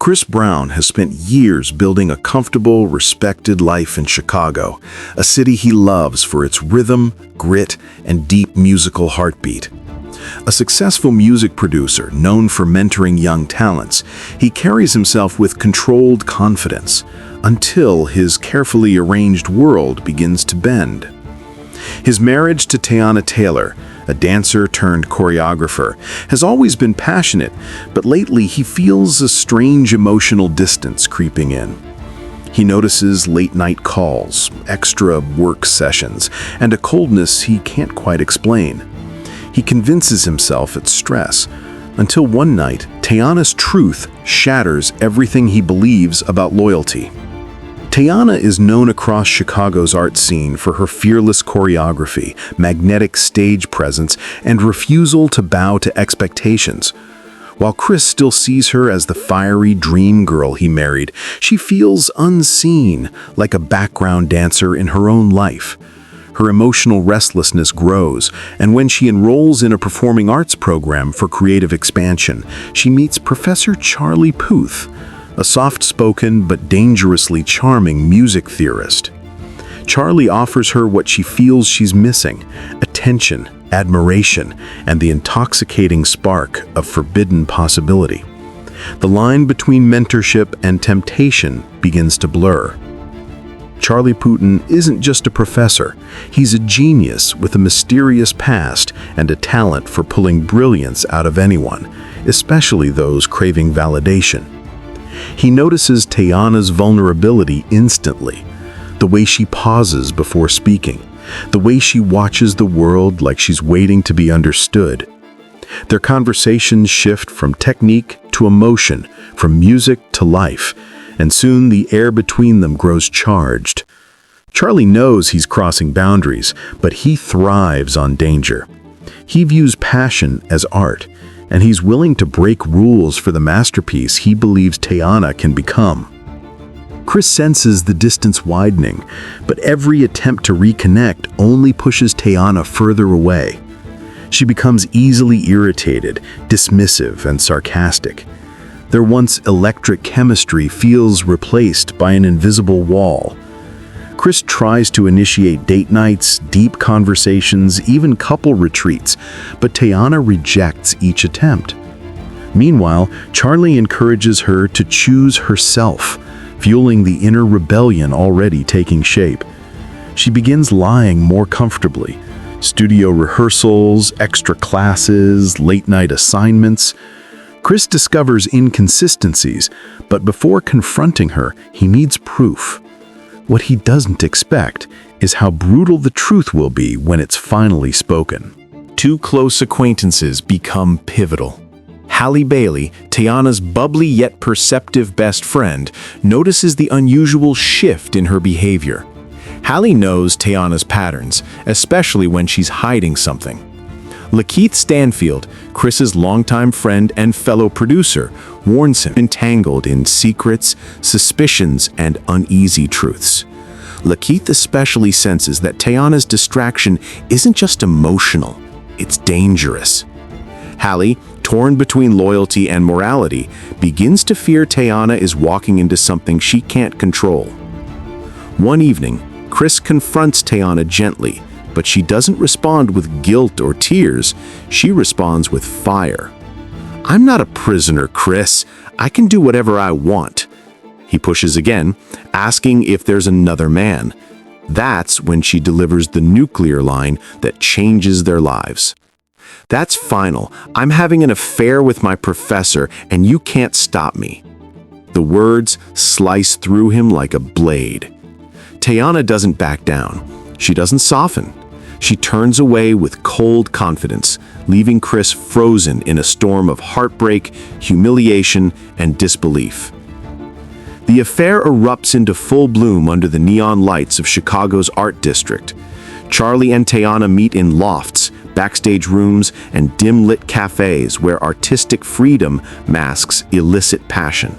Chris Brown has spent years building a comfortable, respected life in Chicago, a city he loves for its rhythm, grit, and deep musical heartbeat. A successful music producer known for mentoring young talents, he carries himself with controlled confidence until his carefully arranged world begins to bend. His marriage to Teyana Taylor, a dancer turned choreographer, has always been passionate, but lately he feels a strange emotional distance creeping in. He notices late-night calls, extra work sessions, and a coldness he can't quite explain. He convinces himself it's stress, until one night, Teyana's truth shatters everything he believes about loyalty. Teyana is known across Chicago's art scene for her fearless choreography, magnetic stage presence, and refusal to bow to expectations. While Chris still sees her as the fiery dream girl he married, she feels unseen, like a background dancer in her own life. Her emotional restlessness grows, and when she enrolls in a performing arts program for creative expansion, she meets Professor Charlie Puth, a soft-spoken but dangerously charming music theorist. Charlie offers her what she feels she's missing: attention, admiration, and the intoxicating spark of forbidden possibility. The line between mentorship and temptation begins to blur. Charlie Putin isn't just a professor. He's a genius with a mysterious past and a talent for pulling brilliance out of anyone, especially those craving validation. He notices Teyana's vulnerability instantly, the way she pauses before speaking, the way she watches the world like she's waiting to be understood. Their conversations shift from technique to emotion, from music to life, and soon the air between them grows charged. Charlie knows he's crossing boundaries, but he thrives on danger. He views passion as art, and he's willing to break rules for the masterpiece he believes Teyana can become. Chris senses the distance widening, but every attempt to reconnect only pushes Teyana further away. She becomes easily irritated, dismissive, and sarcastic. Their once electric chemistry feels replaced by an invisible wall. Chris tries to initiate date nights, deep conversations, even couple retreats, but Teyana rejects each attempt. Meanwhile, Charlie encourages her to choose herself, fueling the inner rebellion already taking shape. She begins lying more comfortably. Studio rehearsals, extra classes, late-night assignments. Chris discovers inconsistencies, but before confronting her, he needs proof. What he doesn't expect is how brutal the truth will be when it's finally spoken. Two close acquaintances become pivotal. Halle Bailey, Teyana's bubbly yet perceptive best friend, notices the unusual shift in her behavior. Halle knows Teyana's patterns, especially when she's hiding something. Lakeith Stanfield, Chris's longtime friend and fellow producer, warns him, entangled in secrets, suspicions, and uneasy truths. Lakeith especially senses that Teyana's distraction isn't just emotional, it's dangerous. Halle, torn between loyalty and morality, begins to fear Teyana is walking into something she can't control. One evening, Chris confronts Teyana gently, but she doesn't respond with guilt or tears. She responds with fire. "I'm not a prisoner, Chris. I can do whatever I want." He pushes again, asking if there's another man. That's when she delivers the nuclear line that changes their lives. "That's final. I'm having an affair with my professor, and you can't stop me." The words slice through him like a blade. Teyana doesn't back down. She doesn't soften. She turns away with cold confidence, leaving Chris frozen in a storm of heartbreak, humiliation, and disbelief. The affair erupts into full bloom under the neon lights of Chicago's art district. Charlie and Teyana meet in lofts, backstage rooms, and dim-lit cafes where artistic freedom masks illicit passion.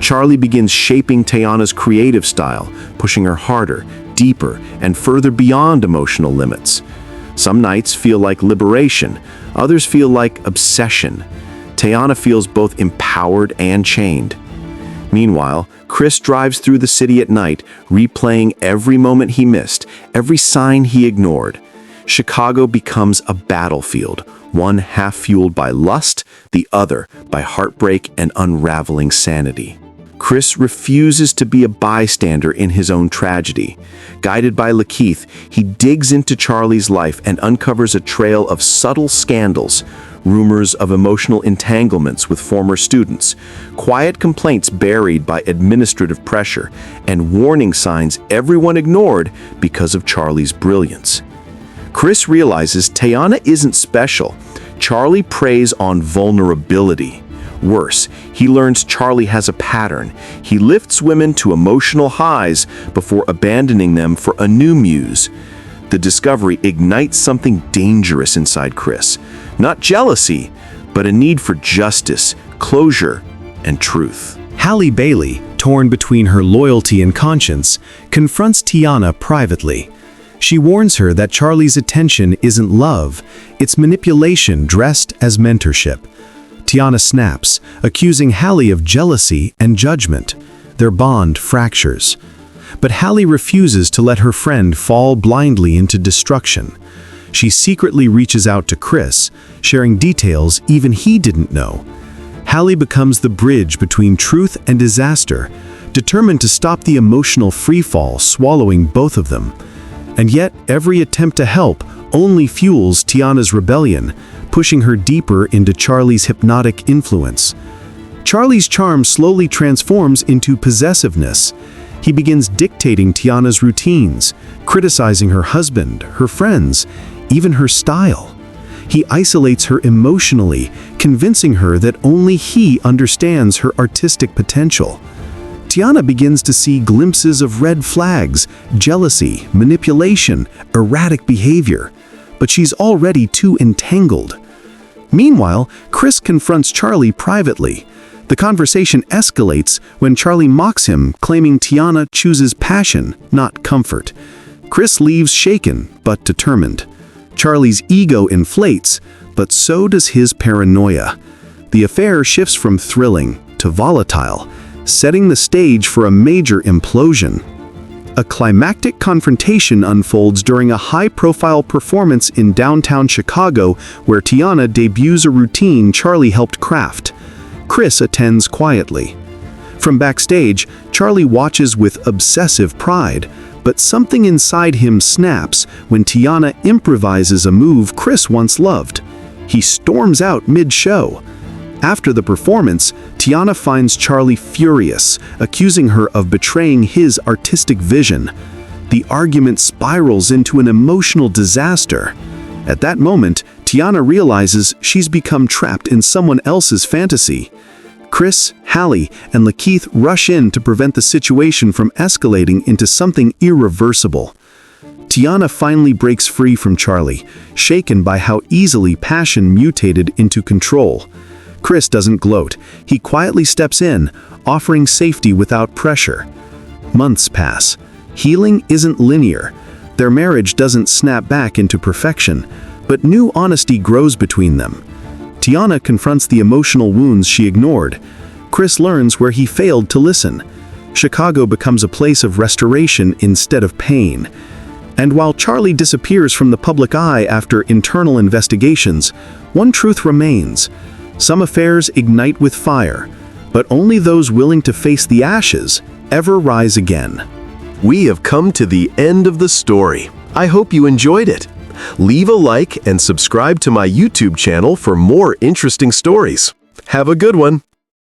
Charlie begins shaping Teyana's creative style, pushing her harder, deeper, and further beyond emotional limits. Some nights feel like liberation, others feel like obsession. Teyana feels both empowered and chained. Meanwhile, Chris drives through the city at night, replaying every moment he missed, every sign he ignored. Chicago becomes a battlefield, one half fueled by lust, the other by heartbreak and unraveling sanity. Chris refuses to be a bystander in his own tragedy. Guided by Lakeith, he digs into Charlie's life and uncovers a trail of subtle scandals, rumors of emotional entanglements with former students, quiet complaints buried by administrative pressure, and warning signs everyone ignored because of Charlie's brilliance. Chris realizes Tiana isn't special. Charlie preys on vulnerability. Worse, he learns Charlie has a pattern. He lifts women to emotional highs before abandoning them for a new muse. The discovery ignites something dangerous inside Chris. Not jealousy, but a need for justice, closure, and truth. Halle Bailey, torn between her loyalty and conscience, confronts Tiana privately. She warns her that Charlie's attention isn't love, it's manipulation dressed as mentorship. Tiana snaps, accusing Halle of jealousy and judgment. Their bond fractures. But Halle refuses to let her friend fall blindly into destruction. She secretly reaches out to Chris, sharing details even he didn't know. Halle becomes the bridge between truth and disaster, determined to stop the emotional freefall swallowing both of them. And yet, every attempt to help only fuels Tiana's rebellion, pushing her deeper into Charlie's hypnotic influence. Charlie's charm slowly transforms into possessiveness. He begins dictating Tiana's routines, criticizing her husband, her friends, even her style. He isolates her emotionally, convincing her that only he understands her artistic potential. Tiana begins to see glimpses of red flags, jealousy, manipulation, erratic behavior, but she's already too entangled. Meanwhile, Chris confronts Charlie privately. The conversation escalates when Charlie mocks him, claiming Tiana chooses passion, not comfort. Chris leaves shaken, but determined. Charlie's ego inflates, but so does his paranoia. The affair shifts from thrilling to volatile, setting the stage for a major implosion. A climactic confrontation unfolds during a high-profile performance in downtown Chicago where Tiana debuts a routine Charlie helped craft. Chris attends quietly. From backstage, Charlie watches with obsessive pride, but something inside him snaps when Tiana improvises a move Chris once loved. He storms out mid-show. After the performance, Tiana finds Charlie furious, accusing her of betraying his artistic vision. The argument spirals into an emotional disaster. At that moment, Tiana realizes she's become trapped in someone else's fantasy. Chris, Halle, and Lakeith rush in to prevent the situation from escalating into something irreversible. Tiana finally breaks free from Charlie, shaken by how easily passion mutated into control. Chris doesn't gloat. He quietly steps in, offering safety without pressure. Months pass. Healing isn't linear. Their marriage doesn't snap back into perfection, but new honesty grows between them. Tiana confronts the emotional wounds she ignored. Chris learns where he failed to listen. Chicago becomes a place of restoration instead of pain. And while Charlie disappears from the public eye after internal investigations, one truth remains. Some affairs ignite with fire, but only those willing to face the ashes ever rise again. We have come to the end of the story. I hope you enjoyed it. Leave a like and subscribe to my YouTube channel for more interesting stories. Have a good one.